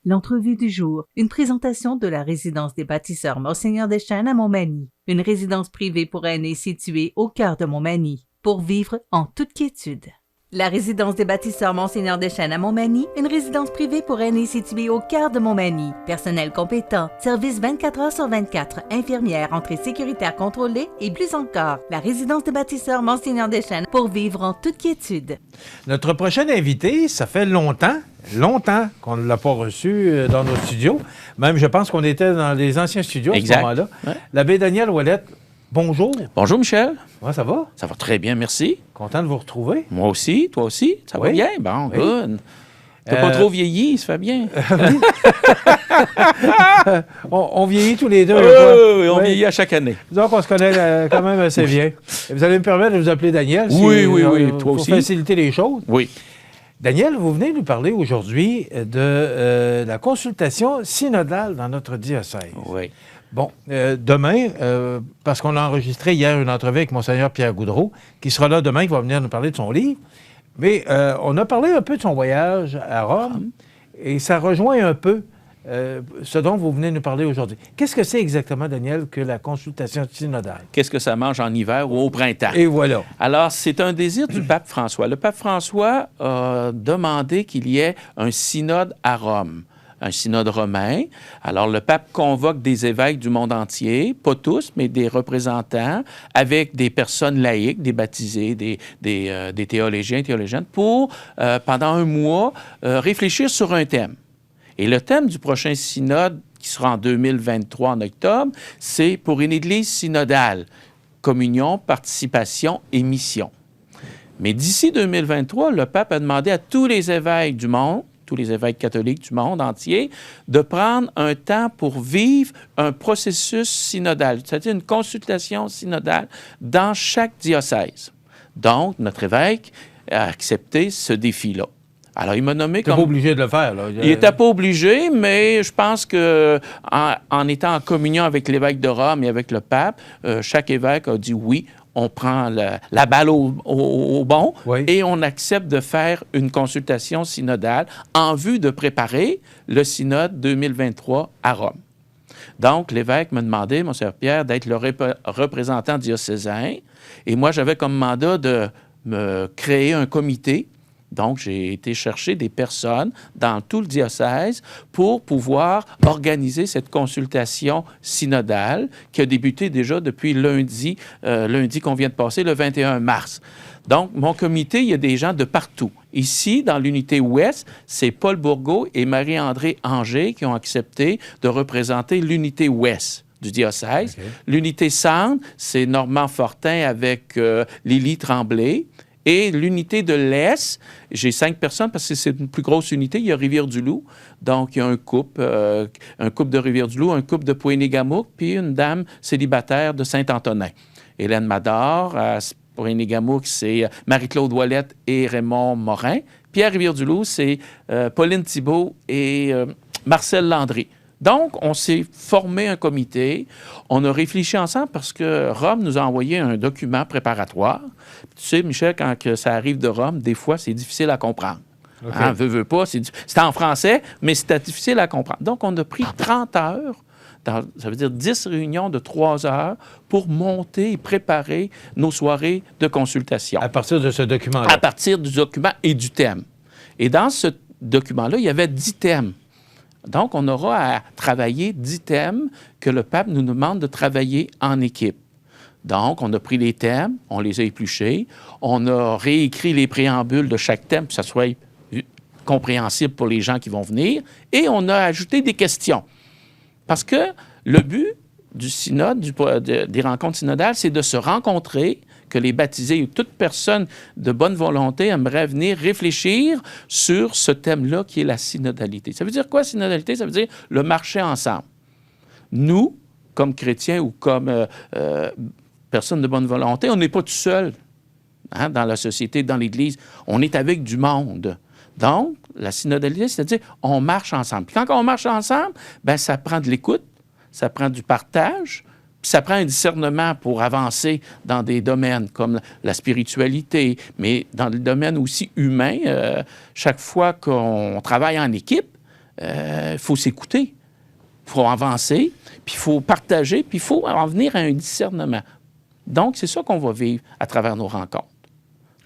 L'entrevue du jour, une présentation de la résidence des bâtisseurs Monseigneur Deschênes à Montmagny, une résidence privée pour aînés située au cœur de Montmagny, pour vivre en toute quiétude. La résidence des bâtisseurs Monseigneur Deschênes à Montmagny, une résidence privée pour aînés située au cœur de Montmagny. Personnel compétent, service 24 heures sur 24, infirmière, entrée sécuritaire contrôlée et plus encore. La résidence des bâtisseurs Monseigneur Deschênes pour vivre en toute quiétude. Notre prochain invité, ça fait longtemps qu'on ne l'a pas reçu dans nos studios. Même, je pense qu'on était dans les anciens studios à ce moment-là. Ouais. L'abbé Daniel Ouellette, bonjour. Bonjour, Michel. Comment ça va? Ça va très bien, merci. Content de vous retrouver. Moi aussi, toi aussi. Ça va bien? Bon, good. T'as pas trop vieilli, ça fait bien. on vieillit tous les deux. Oui, on vieillit à chaque année. Donc, on se connaît quand même assez bien. Et vous allez me permettre de vous appeler Daniel. Oui, toi pour aussi. Pour faciliter les choses. Oui. Daniel, vous venez nous parler aujourd'hui de la consultation synodale dans notre diocèse. Oui. Bon, demain, parce qu'on a enregistré hier une entrevue avec Monseigneur Pierre Goudreau, qui sera là demain, qui va venir nous parler de son livre. Mais on a parlé un peu de son voyage à Rome, et ça rejoint un peu ce dont vous venez nous parler aujourd'hui. Qu'est-ce que c'est exactement, Daniel, que la consultation synodale? Qu'est-ce que ça mange en hiver ou au printemps? Et voilà. Alors, c'est un désir du pape François. Le pape François a demandé qu'il y ait un synode à Rome. Un synode romain. Alors, le pape convoque des évêques du monde entier, pas tous, mais des représentants, avec des personnes laïques, des baptisés, des théologiens, théologiennes, pour, pendant un mois, réfléchir sur un thème. Et le thème du prochain synode, qui sera en 2023, en octobre, c'est pour une Église synodale, communion, participation et mission. Mais d'ici 2023, le pape a demandé à tous les évêques du monde, tous les évêques catholiques du monde entier, de prendre un temps pour vivre un processus synodal, c'est-à-dire une consultation synodale dans chaque diocèse. Donc, notre évêque a accepté ce défi-là. Alors, il m'a nommé comme... Il n'était pas obligé de le faire, là. Il n'était pas obligé, mais je pense qu'en étant en communion avec l'évêque de Rome et avec le pape, chaque évêque a dit oui. On prend la balle au bon et on accepte de faire une consultation synodale en vue de préparer le synode 2023 à Rome. Donc, l'évêque m'a demandé, Monseigneur Pierre, d'être le représentant diocésain. Et moi, j'avais comme mandat de me créer un comité. Donc, j'ai été chercher des personnes dans tout le diocèse pour pouvoir organiser cette consultation synodale qui a débuté déjà depuis lundi qu'on vient de passer, le 21 mars. Donc, mon comité, il y a des gens de partout. Ici, dans l'unité ouest, c'est Paul Bourgault et Marie-André Anger qui ont accepté de représenter l'unité ouest du diocèse. Okay. L'unité centre, c'est Normand Fortin avec Lily Tremblay. Et l'unité de l'Est, j'ai 5 personnes parce que c'est une plus grosse unité. Il y a Rivière-du-Loup, donc il y a un couple de Rivière-du-Loup, un couple de Pointe-Négamouk, puis une dame célibataire de Saint-Antonin. Hélène Mador, à Pointe-Négamouk, c'est Marie-Claude Ouellette et Raymond Morin. Puis à Rivière-du-Loup, c'est Pauline Thibault et Marcel Landry. Donc, on s'est formé un comité, on a réfléchi ensemble parce que Rome nous a envoyé un document préparatoire. Tu sais, Michel, quand ça arrive de Rome, des fois, c'est difficile à comprendre. Okay. Hein, veux pas, c'était en français, mais c'était difficile à comprendre. Donc, on a pris 30 heures, ça veut dire 10 réunions de 3 heures pour monter et préparer nos soirées de consultation. À partir de ce document-là? À partir du document et du thème. Et dans ce document-là, il y avait 10 thèmes. Donc, on aura à travailler 10 thèmes que le pape nous demande de travailler en équipe. Donc, on a pris les thèmes, on les a épluchés, on a réécrit les préambules de chaque thème pour que ça soit compréhensible pour les gens qui vont venir, et on a ajouté des questions. Parce que le but du synode, des rencontres synodales, c'est de se rencontrer, que les baptisés ou toute personne de bonne volonté aimerait venir réfléchir sur ce thème-là qui est la synodalité. Ça veut dire quoi, synodalité? Ça veut dire le marcher ensemble. Nous, comme chrétiens ou comme personnes de bonne volonté, on n'est pas tout seul dans la société, dans l'Église. On est avec du monde. Donc, la synodalité, c'est-à-dire on marche ensemble. Puis quand on marche ensemble, bien, ça prend de l'écoute, ça prend du partage, puis ça prend un discernement pour avancer dans des domaines comme la spiritualité, mais dans le domaine aussi humain. Chaque fois qu'on travaille en équipe, il faut s'écouter, il faut avancer, puis il faut partager, puis il faut en venir à un discernement. Donc, c'est ça qu'on va vivre à travers nos rencontres.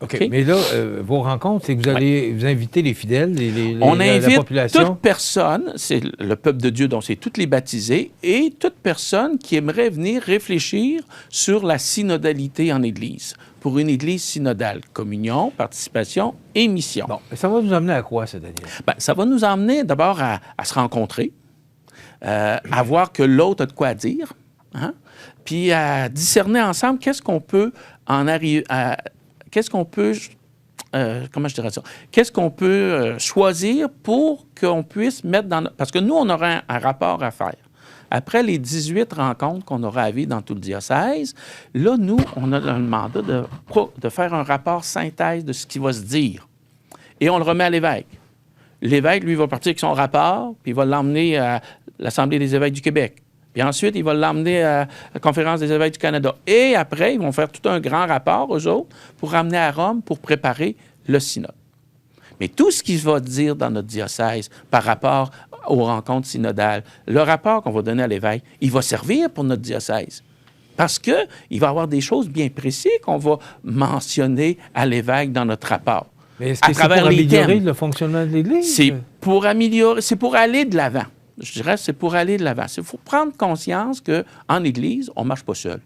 OK. Mais là, vos rencontres, c'est que vous allez vous inviter les fidèles, on invite la population? Toute personne, c'est le peuple de Dieu, donc c'est tous les baptisés, et toute personne qui aimerait venir réfléchir sur la synodalité en Église, pour une Église synodale, communion, participation et mission. Bon, ça va nous amener à quoi, ça, Daniel? Bien, ça va nous emmener d'abord à se rencontrer, à voir que l'autre a de quoi dire, hein? Puis à discerner ensemble qu'est-ce qu'on peut en arriver à... Qu'est-ce qu'on peut, comment je dirais ça? Qu'est-ce qu'on peut choisir pour qu'on puisse mettre dans... Parce que nous, on aura un rapport à faire. Après les 18 rencontres qu'on aura à vivre dans tout le diocèse, là, nous, on a le mandat de faire un rapport synthèse de ce qui va se dire. Et on le remet à l'évêque. L'évêque, lui, va partir avec son rapport, puis il va l'emmener à l'Assemblée des évêques du Québec. Puis ensuite, il va l'emmener à la Conférence des évêques du Canada. Et après, ils vont faire tout un grand rapport, eux autres, pour ramener à Rome pour préparer le synode. Mais tout ce qu'il va dire dans notre diocèse par rapport aux rencontres synodales, le rapport qu'on va donner à l'évêque, il va servir pour notre diocèse. Parce qu'il va y avoir des choses bien précises qu'on va mentionner à l'évêque dans notre rapport. Mais est-ce que c'est pour améliorer le fonctionnement de l'Église? C'est pour améliorer, c'est pour aller de l'avant. Je dirais que c'est pour aller de l'avant. Il faut prendre conscience qu'en Église, on ne marche pas seul.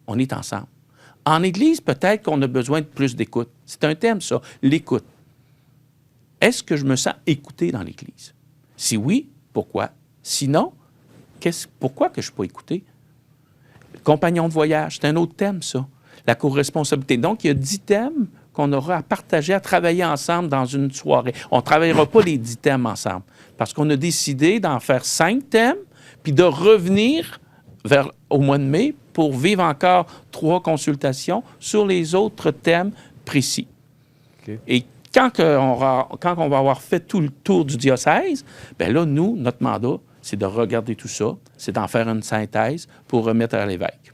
On est ensemble. En Église, peut-être qu'on a besoin de plus d'écoute. C'est un thème, ça, l'écoute. Est-ce que je me sens écouté dans l'Église? Si oui, pourquoi? Sinon, pourquoi que je ne suis pas écouté? Le compagnon de voyage, c'est un autre thème, ça. La co-responsabilité. Donc, il y a 10 thèmes qu'on aura à partager, à travailler ensemble dans une soirée. On ne travaillera pas les 10 thèmes ensemble, parce qu'on a décidé d'en faire 5 thèmes, puis de revenir au mois de mai pour vivre encore 3 consultations sur les autres thèmes précis. Okay. Et quand on va avoir fait tout le tour du diocèse, bien là, nous, notre mandat, c'est de regarder tout ça, c'est d'en faire une synthèse pour remettre à l'évêque.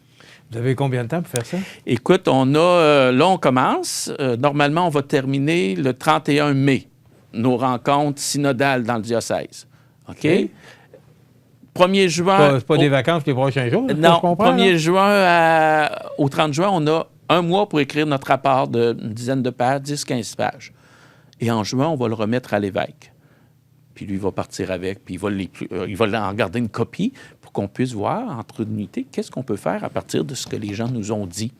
Vous avez combien de temps pour faire ça? Écoute, là, on commence. Normalement, on va terminer le 31 mai, nos rencontres synodales dans le diocèse. OK? 1er juin... C'est pas des vacances les prochains jours? Non, 1er juin au 30 juin, on a un mois pour écrire notre rapport d'une dizaine de pages, 10-15 pages. Et en juin, on va le remettre à l'évêque. Puis lui, il va partir avec, puis il va en garder une copie pour qu'on puisse voir, entre unités, qu'est-ce qu'on peut faire à partir de ce que les gens nous ont dit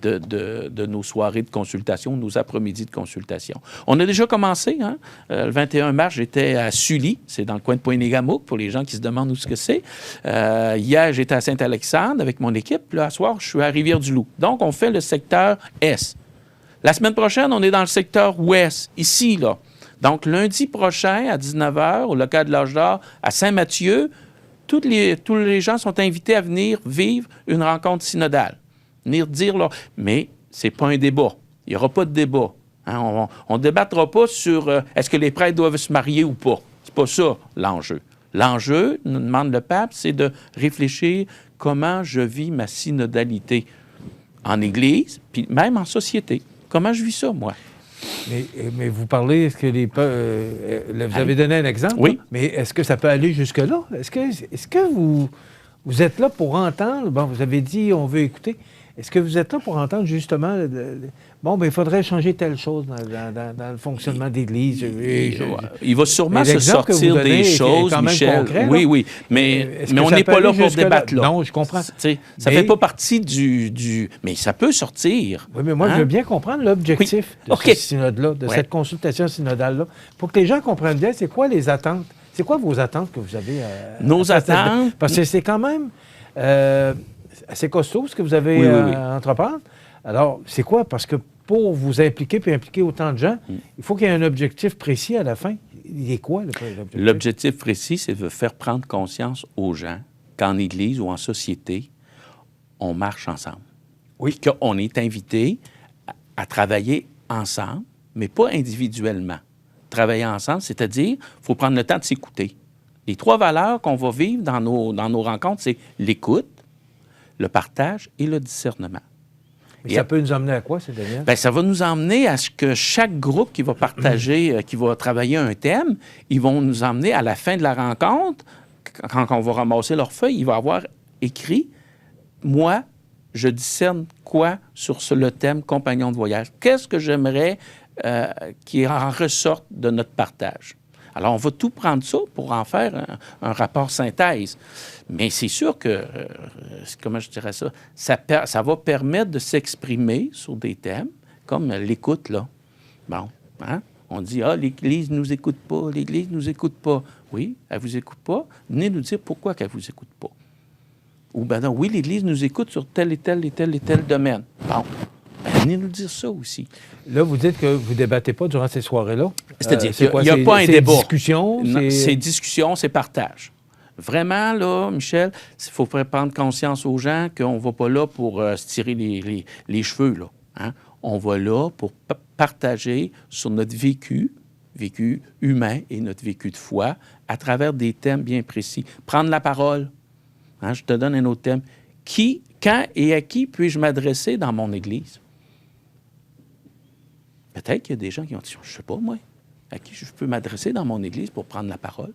de nos soirées de consultation, nos après-midi de consultation. On a déjà commencé, hein? Le 21 mars, j'étais à Sully, c'est dans le coin de Pointe-Négamouk, pour les gens qui se demandent où ce que c'est. Hier, j'étais à Saint-Alexandre avec mon équipe, puis là, ce soir, je suis à Rivière-du-Loup. Donc, on fait le secteur Est. La semaine prochaine, on est dans le secteur Ouest, ici, là. Donc, lundi prochain, à 19h, au local de l'Âge d'Or, à Saint-Mathieu, tous les gens sont invités à venir vivre une rencontre synodale. Venir dire là. Mais ce n'est pas un débat. Il n'y aura pas de débat. Hein? On ne débattra pas sur est-ce que les prêtres doivent se marier ou pas. C'est pas ça l'enjeu. L'enjeu, nous demande le pape, c'est de réfléchir comment je vis ma synodalité en Église, puis même en société. Comment je vis ça, moi? Mais vous parlez, est-ce que vous avez donné un exemple? Oui. Là, mais est-ce que ça peut aller jusque-là? Est-ce que vous êtes là pour entendre? Bon, vous avez dit, on veut écouter. Est-ce que vous êtes là pour entendre, justement, il faudrait changer telle chose dans le fonctionnement d'Église? Il va sûrement se sortir des choses, Michel. Concret, oui. Mais on n'est pas là pour débattre là. Non, je comprends. Ça ne fait pas partie du... Mais ça peut sortir. Oui, mais moi, je veux bien comprendre l'objectif de ce synode-là, de cette consultation synodale-là. Pour que les gens comprennent bien, c'est quoi les attentes? C'est quoi vos attentes que vous avez? Nos attentes? Parce que c'est quand même... assez costaud, ce que vous avez à entreprendre. Alors, c'est quoi? Parce que pour vous impliquer puis impliquer autant de gens, il faut qu'il y ait un objectif précis à la fin. Il est quoi, l'objectif? L'objectif précis, c'est de faire prendre conscience aux gens qu'en Église ou en société, on marche ensemble. Oui. Qu'on est invité à travailler ensemble, mais pas individuellement. Travailler ensemble, c'est-à-dire, il faut prendre le temps de s'écouter. Les 3 valeurs qu'on va vivre dans nos rencontres, c'est l'écoute, le partage et le discernement. Mais ça peut nous emmener à quoi, c'est Daniel? Bien, ça va nous emmener à ce que chaque groupe qui va partager, qui va travailler un thème, ils vont nous emmener à la fin de la rencontre, quand on va ramasser leurs feuilles, il va avoir écrit « Moi, je discerne quoi sur le thème compagnon de voyage? Qu'est-ce que j'aimerais qui en ressorte de notre partage? » Alors, on va tout prendre ça pour en faire un rapport synthèse. Mais c'est sûr que, comment je dirais ça, ça va permettre de s'exprimer sur des thèmes, comme l'écoute, là. Bon, hein? On dit, l'Église ne nous écoute pas, l'Église ne nous écoute pas. Oui, elle ne vous écoute pas. Venez nous dire pourquoi qu'elle ne vous écoute pas. Ou bien non, oui, l'Église nous écoute sur tel et tel et tel et tel domaine. Bon, venez nous dire ça aussi. Là, vous dites que vous ne débattez pas durant ces soirées-là. C'est-à-dire qu'il n'y a pas un débat. C'est discussion, c'est partage. Vraiment, là, Michel, il faut faire prendre conscience aux gens qu'on ne va pas là pour se tirer les cheveux, là. Hein? On va là pour partager sur notre vécu humain et notre vécu de foi à travers des thèmes bien précis. Prendre la parole. Hein? Je te donne un autre thème. Qui, quand et à qui puis-je m'adresser dans mon Église? Peut-être qu'il y a des gens qui ont dit, je ne sais pas, moi, à qui je peux m'adresser dans mon Église pour prendre la parole?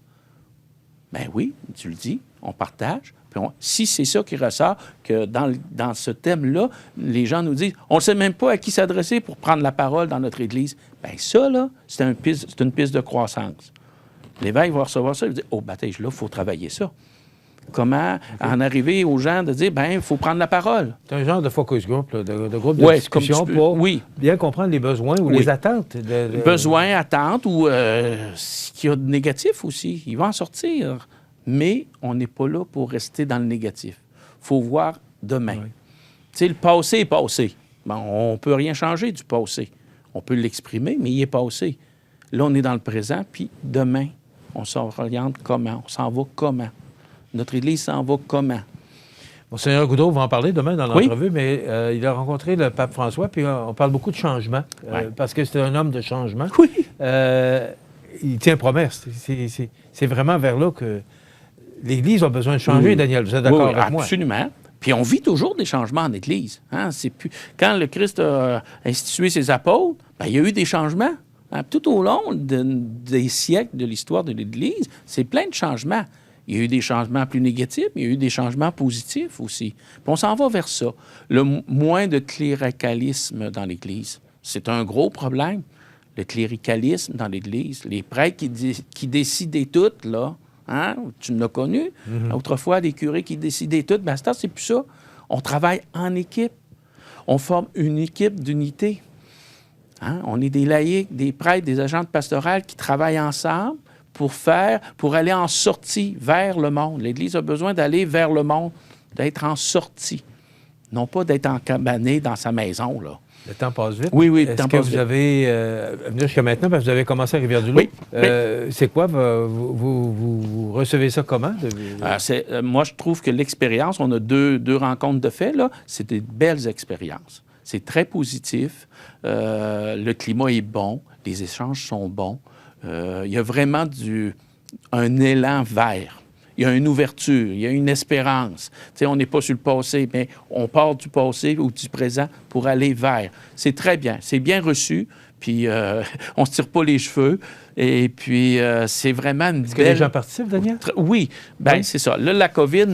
Ben oui, tu le dis, on partage. Puis si c'est ça qui ressort, que dans ce thème-là, les gens nous disent, on ne sait même pas à qui s'adresser pour prendre la parole dans notre Église. Bien ça, là, c'est une piste de croissance. L'évêque va recevoir ça, il va dire, oh, baptême, là, il faut travailler ça. Comment en arriver aux gens de dire, bien, il faut prendre la parole. C'est un genre de focus group, là, de groupe de discussion pour bien comprendre les besoins ou les attentes. Besoins, attentes ou ce qu'il y a de négatif aussi. Il va en sortir. Mais on n'est pas là pour rester dans le négatif. Il faut voir demain. Oui. Tu sais, le passé est passé. Bon, on ne peut rien changer du passé. On peut l'exprimer, mais il est passé. Là, on est dans le présent, puis demain, on s'oriente comment? On s'en va comment? Notre Église s'en va comment? Monseigneur Goudreau va en parler demain dans l'entrevue, mais il a rencontré le pape François, puis on parle beaucoup de changement, parce que c'est un homme de changement. Oui. Il tient promesse. C'est vraiment vers là que l'Église a besoin de changer, Daniel. Vous êtes d'accord avec moi? Absolument. Puis on vit toujours des changements en Église. Hein? Quand le Christ a institué ses apôtres, il y a eu des changements. Hein? Tout au long des siècles de l'histoire de l'Église, c'est plein de changements. Il y a eu des changements plus négatifs, mais il y a eu des changements positifs aussi. Puis on s'en va vers ça. Le moins de cléricalisme dans l'Église, c'est un gros problème. Le cléricalisme dans l'Église, les prêtres qui décidaient tout, là, hein? Tu l'as connu. Autrefois, les curés qui décidaient tout, bien, c'est plus ça. On travaille en équipe. On forme une équipe d'unité. Hein? On est des laïcs, des prêtres, des agentes pastorales qui travaillent ensemble pour aller en sortie vers le monde. l'Église a besoin d'aller vers le monde, d'être en sortie. Non pas d'être encabané dans sa maison, là. Le temps passe vite. Oui, le temps passe vite. Est-ce que vous avez, jusqu'à maintenant, parce que vous avez commencé à Rivière-du-Loup, c'est quoi, vous recevez ça comment? Moi, je trouve que l'expérience, on a deux rencontres de fait, là, c'est des belles expériences. C'est très positif. Le climat est bon, les échanges sont bons. Il y a vraiment un élan vert. Il y a une ouverture, il y a une espérance. Tu sais, on n'est pas sur le passé, mais on part du passé ou du présent pour aller vers. C'est très bien, c'est bien reçu, puis on ne se tire pas les cheveux, et puis c'est vraiment une Est-ce que les gens participent, Daniel? Oui, bien, c'est ça. Là, la COVID,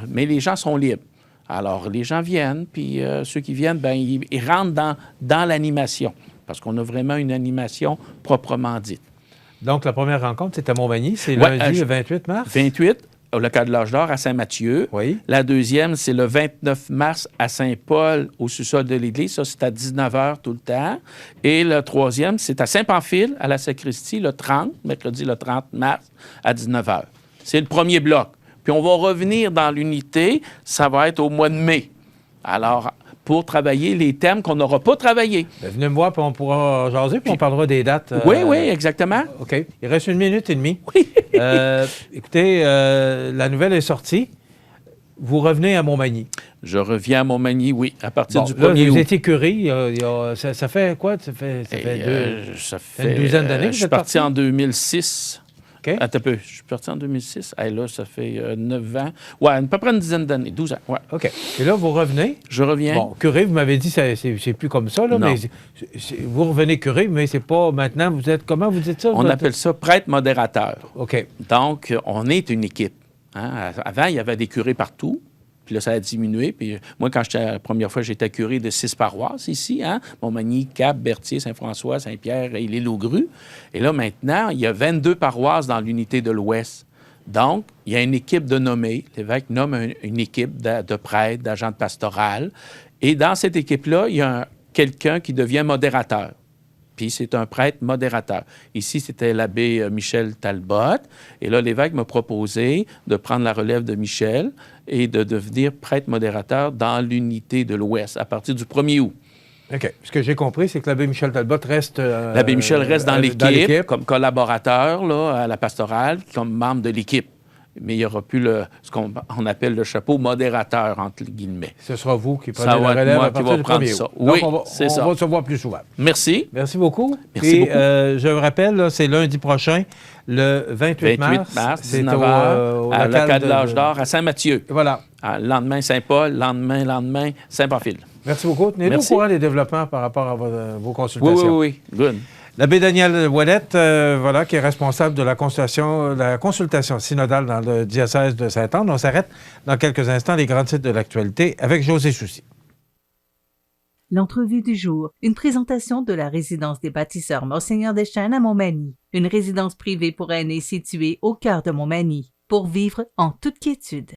mais les gens sont libres. Alors, les gens viennent, puis ceux qui viennent, bien, ils rentrent dans l'animation, parce qu'on a vraiment une animation proprement dite. Donc, la première rencontre, c'est à Montmagny. C'est lundi, le 28 mars? 28, au local de l'Âge d'Or à Saint-Mathieu. Oui. La deuxième, c'est le 29 mars à Saint-Paul, au sous-sol de l'Église. Ça, c'est à 19h tout le temps. Et le troisième, c'est à Saint-Pamphile, à la sacristie, le 30, mercredi le 30 mars, à 19h. C'est le premier bloc. Puis on va revenir dans l'unité, ça va être au mois de mai. Alors, pour travailler les thèmes qu'on n'aura pas travaillés. Bien, venez me voir, puis on pourra jaser, puis on parlera des dates. Oui, exactement. OK. Il reste 1 minute et demie. Oui. Écoutez, la nouvelle est sortie. Vous revenez à Montmagny. Je reviens à Montmagny, oui, à partir du 1er août. Vous étiez curé, ça fait quoi? Ça fait une douzaine d'années que je suis parti en 2006. OK. Attends un peu, je suis parti en 2006. Hey, là, ça fait 9 ans. Ouais, à peu près une dizaine d'années, 12 ans. Ouais. OK. Et là, vous revenez. Je reviens. Bon, curé, vous m'avez dit que c'est plus comme ça, là, Non. mais vous revenez curé, mais c'est pas maintenant, vous êtes, comment vous dites ça? On appelle ça prêtre modérateur. OK. Donc, on est une équipe. Hein? Avant, il y avait des curés partout. Puis là, ça a diminué. Puis moi, quand la première fois, j'étais curé de 6 paroisses ici, hein? Montmagny, Cap, Berthier, Saint-François, Saint-Pierre et l'Île-aux-Grues. Et là, maintenant, il y a 22 paroisses dans l'unité de l'Ouest. Donc, il y a une équipe de nommés. L'évêque nomme une équipe de prêtres, d'agents de pastoral. Et dans cette équipe-là, il y a quelqu'un qui devient modérateur. Puis c'est un prêtre modérateur. Ici, c'était l'abbé Michel Talbot. Et là, l'évêque m'a proposé de prendre la relève de Michel et de devenir prêtre modérateur dans l'unité de l'Ouest à partir du 1er août. OK. Ce que j'ai compris, c'est que l'abbé Michel Talbot reste... l'abbé Michel reste dans l'équipe comme collaborateur là, à la pastorale, comme membre de l'équipe. Mais il n'y aura plus ce qu'on appelle le chapeau modérateur, entre guillemets. Ce sera vous qui prenez la relève à partir du 1er août. Oui, c'est ça. On va se voir plus souvent. Merci. Merci beaucoup. Merci beaucoup. Je vous rappelle, là, c'est lundi prochain, le 28 mars. C'est 19h, au local de l'Âge d'Or à Saint-Mathieu. Voilà. Lendemain Saint-Paul, lendemain Saint-Pamphile. Merci beaucoup. Tenez-nous au courant des développements par rapport à vos consultations. Oui. Good. L'abbé Daniel Ouellette, qui est responsable de la consultation synodale dans le diocèse de Sainte-Anne. On s'arrête dans quelques instants, les grands titres de l'actualité avec José Soucy. L'entrevue du jour, une présentation de la résidence des bâtisseurs Monseigneur Deschênes à Montmagny, une résidence privée pour aînés située au cœur de Montmagny, pour vivre en toute quiétude.